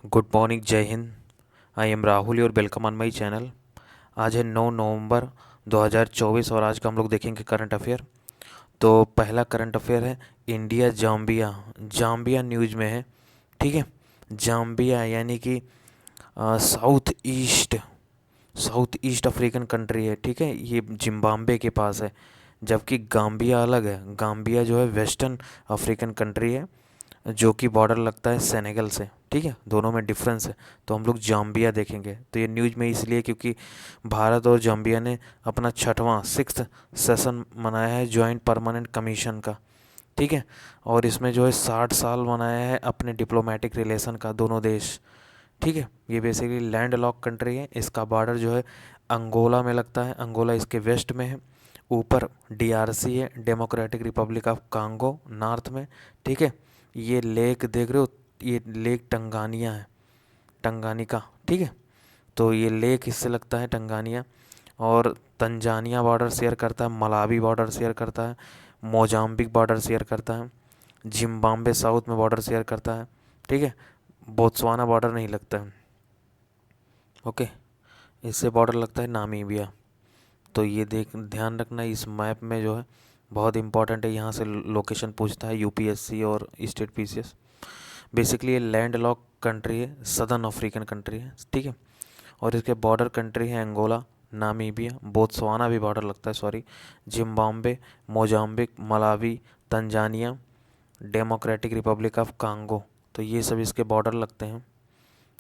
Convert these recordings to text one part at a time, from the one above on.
Good morning, जय Hind. I am Rahul और welcome on my channel. आज है 9 नवंबर 2024 और आज का हम लोग देखेंगे करंट अफेयर। तो पहला करंट अफेयर है इंडिया जाम्बिया। जाम्बिया न्यूज़ में है, ठीक है। जाम्बिया यानी कि south east south east African country है, ठीक है। ये जिम्बाब्वे के पास है, जबकि गाम्बिया अलग है। गाम्बिया जो है वेस्टर्न अफ्रीकन कंट्री है, जो कि बॉर्डर लगता है सेनेगल से, ठीक है। दोनों में डिफरेंस है। तो हम लोग जाम्बिया देखेंगे। तो ये न्यूज़ में इसलिए क्योंकि भारत और जाम्बिया ने अपना छठवां सिक्स्थ सेशन मनाया है जॉइंट परमानेंट कमीशन का, ठीक है। और इसमें जो है 60 साल मनाया है अपने डिप्लोमेटिक रिलेशन का दोनों देश, ठीक है। ये बेसिकली लैंड लॉक कंट्री है। इसका बॉर्डर जो है अंगोला में लगता है। अंगोला इसके वेस्ट में है। ऊपर डीआरसी है, democratic Republic of Congo, north में, ठीक है। ये लेक देख रहे हो, ये लेक टंगानिया है, टंगानिका, ठीक है। तो ये लेक इससे लगता है टंगानिया। और तंजानिया बॉर्डर शेयर करता है, मलावी बॉर्डर शेयर करता है, मोजाम्बिक बॉर्डर शेयर करता है, जिम्बाब्वे साउथ में बॉर्डर शेयर करता है, ठीक है। बोत्सवाना बॉर्डर नहीं लगता है, ओके। इससे बॉर्डर लगता है नामीबिया। तो ये ध्यान रखना, इस मैप में जो है बहुत इंपॉर्टेंट है। यहाँ से लोकेशन पूछता है यूपीएससी और स्टेट पीसीएस। बेसिकली ये लैंड लॉक कंट्री है, सदर्न अफ्रीकन कंट्री है, ठीक है। और इसके बॉर्डर कंट्री है अंगोला, नामीबिया, बोत्सवाना भी बॉर्डर लगता है, sorry, Zimbabwe, Mozambique, Malawi, Tanzania, democratic Republic of Congo. तो ये सब इसके बॉर्डर लगते हैं,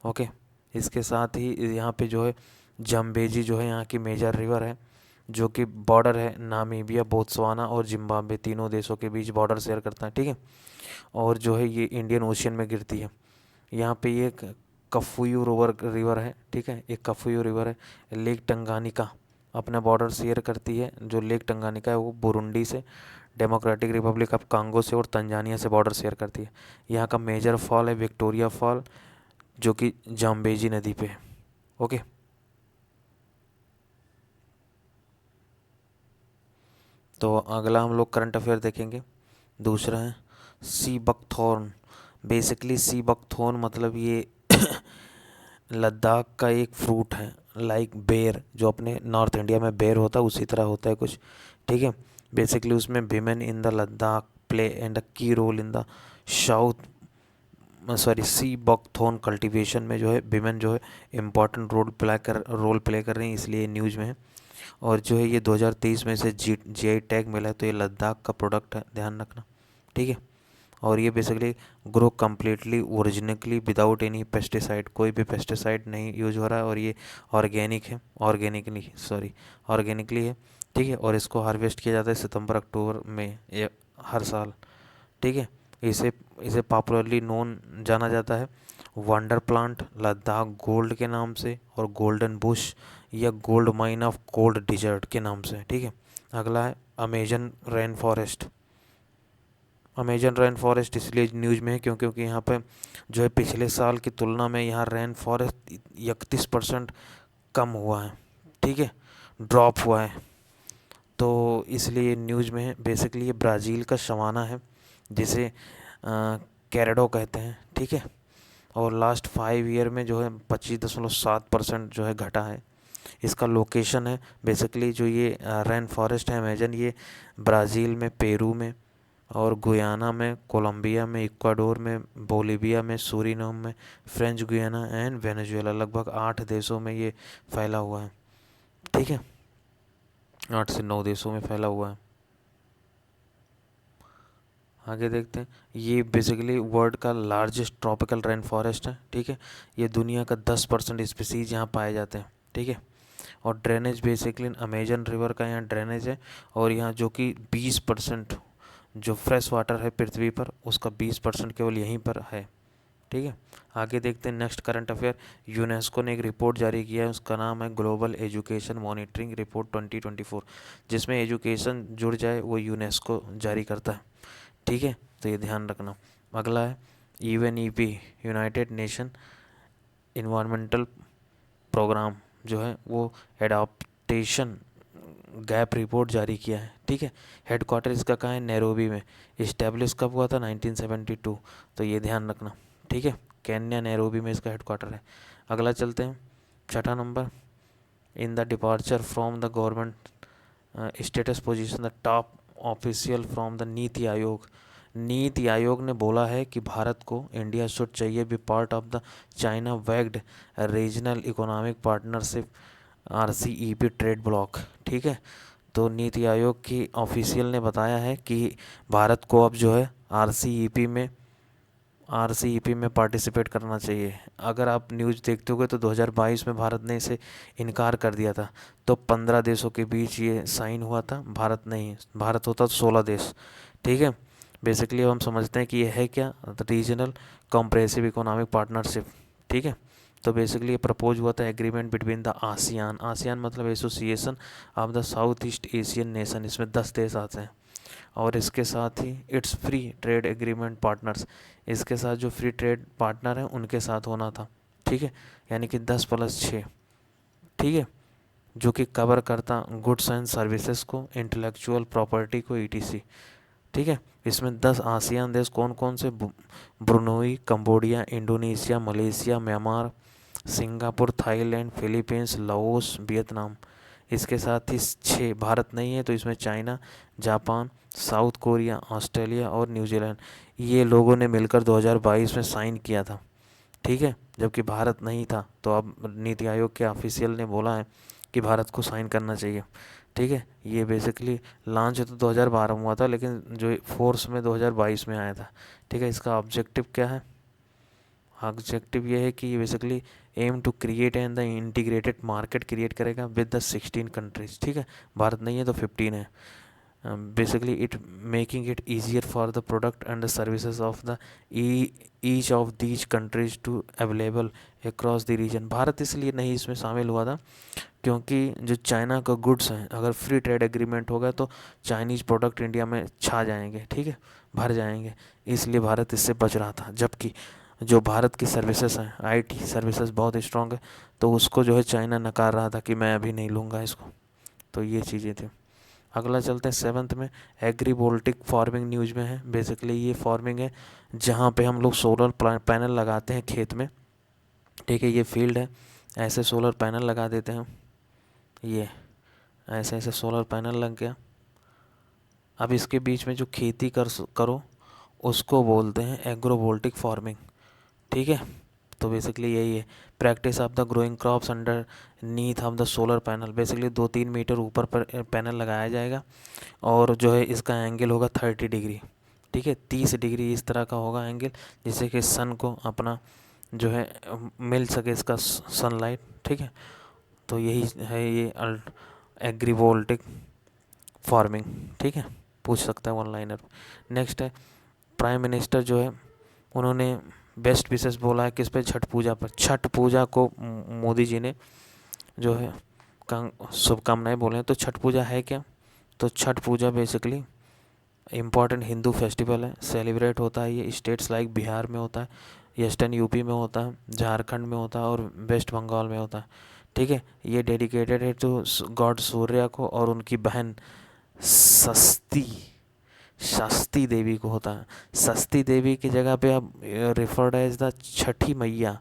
ओके। इसके साथ ही यहाँ पे जो है जम्बेजी जो है यहाँ की मेजर रिवर है, जो कि बॉर्डर है नामीबिया, बोत्सवाना और जिम्बाब्वे, तीनों देशों के बीच बॉर्डर शेयर करता है, ठीक है। और जो है ये इंडियन ओशियन में गिरती है। यहाँ पे ये कफुयू रिवर है, ठीक है। एक कफुयू रिवर है। लेक टंगानिका अपना बॉर्डर शेयर करती है। जो लेक टंगानिका है वो बुरुंडी से, डेमोक्रेटिक रिपब्लिक ऑफ कांगो से और तंजानिया से बॉर्डर शेयर करती है। यहाँ का मेजर फॉल है विक्टोरिया फॉल, जो कि जाम्बेजी नदी पे है, ओके। तो अगला हम लोग करंट अफेयर देखेंगे। दूसरा है sea buckthorn. Basically sea buckthorn मतलब ये लद्दाख का एक फ्रूट है, लाइक बेर, जो अपने नॉर्थ इंडिया में बेर होता है उसी तरह होता है कुछ, ठीक है। बेसिकली उसमें women in the Ladakh play and a key role in the south, sorry, sea buckthorn cultivation में जो है विमेन जो है इम्पॉर्टेंट रोल प्ले कर रही हैं, इसलिए न्यूज़ में है। और जो है ये 2023 में से जीआई टैग मिला है, तो ये लद्दाख का प्रोडक्ट है, ध्यान रखना, ठीक है। और ये basically grow completely originally without any pesticide, कोई भी पेस्टिसाइड नहीं यूज हो रहा है। और ये ऑर्गेनिक है, ऑर्गेनिकली है, ठीक है। और इसको हार्वेस्ट किया जाता है सितंबर अक्टूबर में ये हर साल, ठीक है। इसे इसे पॉपुलरली नोन जाना जाता है वंडर प्लांट, लद्दाख गोल्ड के नाम से, और गोल्डन बुश या gold mine of cold desert के नाम से, ठीक है। अगला है Amazon rain forest. Amazon rain forest इसलिए न्यूज़ में है क्योंकि यहाँ पे जो है पिछले साल की तुलना में यहाँ रेन फॉरेस्ट 31% कम हुआ है, ठीक है, ड्रॉप हुआ है। तो इसलिए न्यूज़ में है। बेसिकली ये ब्राज़ील का सवाना है, जिसे कैरेडो कहते हैं, ठीक है। और लास्ट 5 ईयर में जो है 25.7% जो है घटा है। इसका लोकेशन है बेसिकली, जो ये रेन फॉरेस्ट है अमेजन, ये ब्राज़ील में, पेरू में और गुयाना में, कोलंबिया में, इक्वाडोर में, बोलिविया में, सूरीनाम में, फ्रेंच गुयाना एंड वेनेजुएला, लगभग 8 देशों में ये फैला हुआ है, ठीक है। 8 से 9 देशों में फैला हुआ है। आगे देखते हैं। ये बेसिकली वर्ल्ड का लार्जेस्ट ट्रॉपिकल रेन फॉरेस्ट है, ठीक है। ये दुनिया का 10% स्पीसीज यहाँ पाए जाते हैं, ठीक है। और ड्रेनेज बेसिकली अमेजन रिवर का यहाँ ड्रेनेज है। और यहाँ जो कि 20% जो फ्रेश वाटर है पृथ्वी पर, उसका 20% केवल यहीं पर है, ठीक है। आगे देखते हैं नेक्स्ट करंट अफेयर। यूनेस्को ने एक रिपोर्ट जारी किया है, उसका नाम है ग्लोबल एजुकेशन मॉनिटरिंग रिपोर्ट 2024, जिसमें एजुकेशन जुड़ जाए वो यूनेस्को जारी करता है, ठीक है। तो ये ध्यान रखना। अगला है UNEP, United Nation Environmental Programme, जो है वो एडाप्टेशन गैप रिपोर्ट जारी किया है, ठीक है। हेडक्वार्टर इसका कहाँ है? नैरोबी में। इस्टेब्लिश कब हुआ था? 1972। तो ये ध्यान रखना, ठीक है, केन्या नैरोबी में इसका हेडक्वार्टर है। अगला चलते हैं, छठा number, in the departure from the government status position the top official from the NITI Aayog. NITI Aayog ने बोला है कि भारत को इंडिया शुड चाहिए be part of the China wagged regional economic partnership RCEP trade bloc. ठीक है, तो नीति आयोग की ऑफिशियल ने बताया है कि भारत को अब जो है आरसीईपी में पार्टिसिपेट करना चाहिए। अगर आप न्यूज़ देखते होगे तो 2022 में भारत ने इसे इनकार कर दिया था, तो 15 देशों के बीच ये साइन हुआ था, भारत नहीं, भारत होता तो 16 देश। ठीक है, बेसिकली अब हम समझते हैं कि ये है क्या, रीजनल कॉम्प्रेसिव इकोनॉमिक पार्टनरशिप। ठीक है, तो बेसिकली ये प्रपोज हुआ था agreement between the ASEAN, ASEAN मतलब association of the south east Asian nation, इसमें 10 देश आते हैं। और इसके साथ ही it's free trade agreement partners, इसके साथ जो फ्री ट्रेड पार्टनर हैं उनके साथ होना था। ठीक है, यानी कि 10+6। ठीक है, जो कि कवर करता गुड्स एंड सर्विसेज को, इंटेलेक्चुअल प्रॉपर्टी को, ETC। ठीक है, इसमें 10 आसियान देश कौन कौन से, Brunei, Cambodia, Indonesia, Malaysia, Myanmar, Singapore, Thailand, Philippines, Laos, Vietnam. इसके साथ ही 6 भारत नहीं है, तो इसमें China, Japan, south Korea, Australia और न्यूजीलैंड, ये लोगों ने मिलकर 2022 में साइन किया था। ठीक है, जबकि भारत नहीं था, तो अब नीति आयोग के ऑफिशियल ने बोला है कि भारत को साइन करना चाहिए। ठीक है, ये बेसिकली लॉन्च तो 2012 में हुआ था, लेकिन जो फोर्स में 2022 में आया था। ठीक है, इसका ऑब्जेक्टिव क्या है, ऑब्जेक्टिव ये है कि ये basically aim to create and the integrated market create करेगा विद द 16 कंट्रीज। ठीक है, भारत नहीं है तो 15 है। Basically it making it easier for the product and the services of the each of these countries to available across the region। Bharat इसलिए नहीं इसमें शामिल हुआ था क्योंकि जो चाइना का गुड्स हैं, अगर फ्री ट्रेड एग्रीमेंट होगा तो चाइनीज़ प्रोडक्ट इंडिया में छा जाएंगे। ठीक है, भर जाएंगे, इसलिए भारत इससे बच रहा था। जबकि जो भारत की सर्विसेज हैं, IT सर्विसेज बहुत स्ट्रॉन्ग है, तो उसको जो है चाइना नकार रहा था कि मैं अभी नहीं लूँगा इसको। तो ये चीज़ें थी। अगला चलते हैं 7th में, एग्रीवोल्टिक फार्मिंग न्यूज़ में है। बेसिकली ये फार्मिंग है जहाँ पे हम लोग सोलर पैनल लगाते हैं खेत में। ठीक है, ये फील्ड है, ऐसे सोलर पैनल लगा देते हैं, ये ऐसे ऐसे सोलर पैनल लग गया। अब इसके बीच में जो खेती करो उसको बोलते हैं एग्रोवोल्टिक फार्मिंग। ठीक है, तो बेसिकली यही है, practice of the growing crops underneath of the solar panel. Basically 2-3 metre ऊपर पर पैनल लगाया जाएगा और जो है इसका एंगल होगा 30 डिग्री। ठीक है, 30 डिग्री इस तरह का होगा एंगल, जिससे कि सन को अपना जो है मिल सके इसका सनलाइट। ठीक है, तो यही है ये एग्रीवोल्टिक फार्मिंग। ठीक है, पूछ सकता है ऑनलाइनर। नेक्स्ट है, प्राइम मिनिस्टर जो है उन्होंने बेस्ट विशेष बोला है किस पे, छठ पूजा पर। छठ पूजा को मोदी जी ने जो है शुभकामनाएं बोले हैं। तो छठ पूजा है क्या, तो छठ पूजा बेसिकली इम्पॉर्टेंट हिंदू फेस्टिवल है, सेलिब्रेट होता है ये स्टेट्स लाइक बिहार में होता है, ईस्टर्न यूपी में होता है, झारखंड में होता है और वेस्ट बंगाल में होता है। ठीक है, ये डेडिकेटेड है टू गॉड सूर्य को और उनकी बहन सस्ती सस्ती देवी को होता है। सस्ती देवी की जगह पे अब रिफर्ड एज द छठी मैया।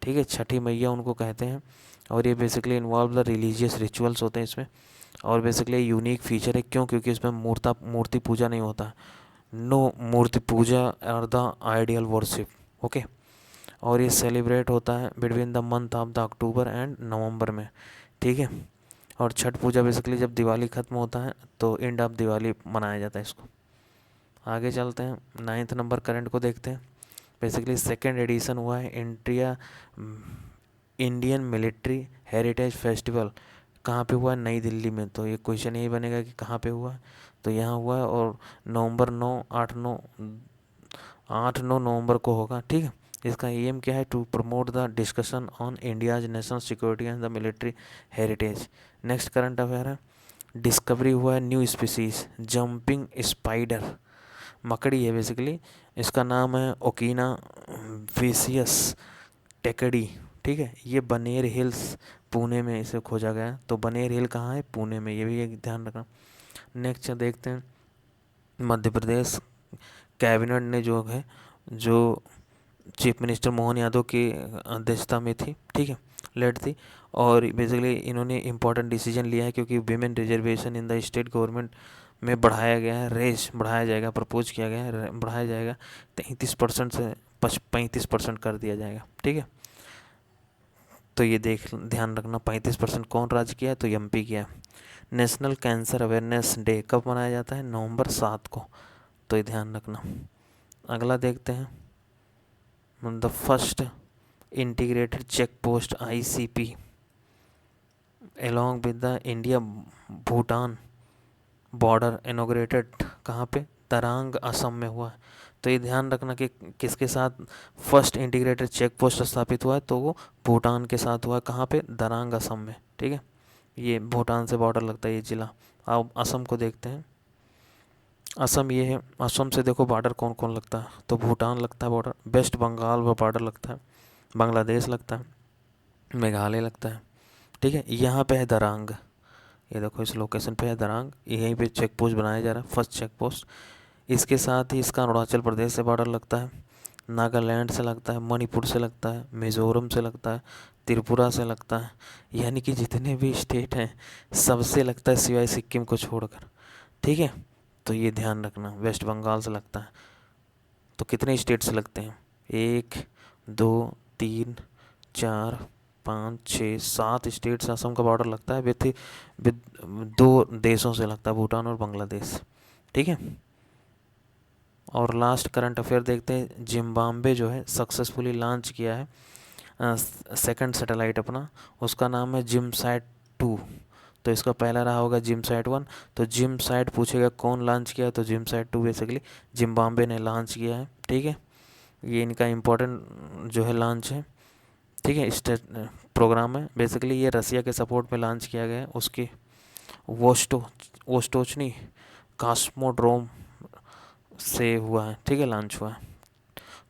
ठीक है, छठी मैया उनको कहते हैं। और ये basically involve the religious rituals होते हैं इसमें। और बेसिकली यूनिक फीचर है, क्यों, क्योंकि इसमें मूर्ति पूजा नहीं होता, नो मूर्ति पूजा और द आइडियल वर्शिप। ओके, और ये सेलिब्रेट होता है between the month of the October and November में। ठीक है, और छठ पूजा बेसिकली जब दिवाली ख़त्म होता है तो एंड ऑफ दिवाली मनाया जाता है इसको। आगे चलते हैं, 9th नंबर करंट को देखते हैं। बेसिकली 2nd एडिशन हुआ है इंडियन मिलिट्री हेरिटेज फेस्टिवल। कहाँ पे हुआ है, नई दिल्ली में। तो ये क्वेश्चन यही बनेगा कि कहाँ पे हुआ है, तो यहाँ हुआ है और नवंबर 8-9 नवंबर को होगा। ठीक है, इसका एम क्या है, to promote the discussion on India's national security and the military heritage. Next current affair है, डिस्कवरी हुआ है न्यू स्पीसीज जंपिंग स्पाइडर, मकड़ी है बेसिकली, इसका नाम है ओकिना विसियस टेकडी। ठीक है, ये बनेर हिल्स पुणे में इसे खोजा गया। तो बनेर हिल कहाँ है, पुणे में, ये भी एक ध्यान रखना। नेक्स्ट देखते हैं, मध्य प्रदेश कैबिनेट ने जो है जो चीफ मिनिस्टर मोहन यादव की अध्यक्षता में थी, ठीक है, लेड थी। और बेसिकली इन्होंने इम्पोर्टेंट डिसीजन लिया है क्योंकि women reservation in the state government में बढ़ाया गया है, रेस बढ़ाया जाएगा, प्रपोज किया गया है, बढ़ाया जाएगा 33% से 35% कर दिया जाएगा, ठीक है। तो ये ध्यान रखना, 35% कौन राज्य किया है, तो एमपी किया है। नेशनल कैंसर अवेयरनेस डे कब मनाया जाता है, नवंबर 7 को, तो ये ध्यान रखना। अगला देखते हैं, the first integrated check post ICP along with the India Bhutan border inaugurated कहाँ पे, तरांग असम में हुआ है। तो ये ध्यान रखना कि किसके साथ फर्स्ट इंटीग्रेटेड चेक पोस्ट स्थापित हुआ है, तो वो भूटान के साथ हुआ है, कहाँ पे, दरांग असम में, ठीक है। ये भूटान से बॉर्डर लगता है ये ज़िला। अब असम को देखते हैं। असम ये है, असम से देखो बॉर्डर कौन कौन लगता है, तो भूटान लगता है बॉर्डर, वेस्ट बंगाल व बॉर्डर लगता है, बांग्लादेश लगता है, मेघालय लगता है, ठीक है। यहाँ पे है दरांग, ये देखो इस लोकेशन पे है दरांग, यहीं पे चेक पोस्ट बनाया जा रहा है, फर्स्ट चेक पोस्ट। इसके साथ ही इसका अरुणाचल प्रदेश से बॉर्डर लगता है, नागालैंड से लगता है, मणिपुर से लगता है, मिज़ोरम से लगता है, त्रिपुरा से लगता है, यानी कि जितने भी स्टेट हैं सबसे लगता है सिवाय सिक्किम को छोड़कर, ठीक है। तो ये ध्यान रखना, वेस्ट बंगाल से लगता है। तो कितने स्टेट से लगते हैं, 1 2 3 4 5 6 7 स्टेट से असम का बॉर्डर लगता है, विद 2 देशों से लगता है, भूटान और बांग्लादेश, ठीक है। और लास्ट करंट अफेयर देखते हैं। जिम्बाब्वे जो है सक्सेसफुली लॉन्च किया है सेकंड सैटेलाइट अपना, उसका नाम है जिमसैट 2। तो इसका पहला रहा होगा जिमसैट 1, तो जिमसैट पूछेगा कौन लॉन्च किया है, तो जिमसैट 2 बेसिकली जिम्बाब्वे ने लॉन्च किया है, ठीक है। ये इनका इम्पोर्टेंट जो है लॉन्च है, ठीक है, स्टेट प्रोग्राम है। बेसिकली ये रसिया के सपोर्ट में लॉन्च किया गया है, उसके वोस्टोचनी कॉस्मोड्रोम से हुआ है, ठीक है, लॉन्च हुआ है।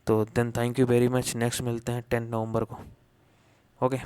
तो then thank you very much, next मिलते हैं 10 नवंबर को, ओके।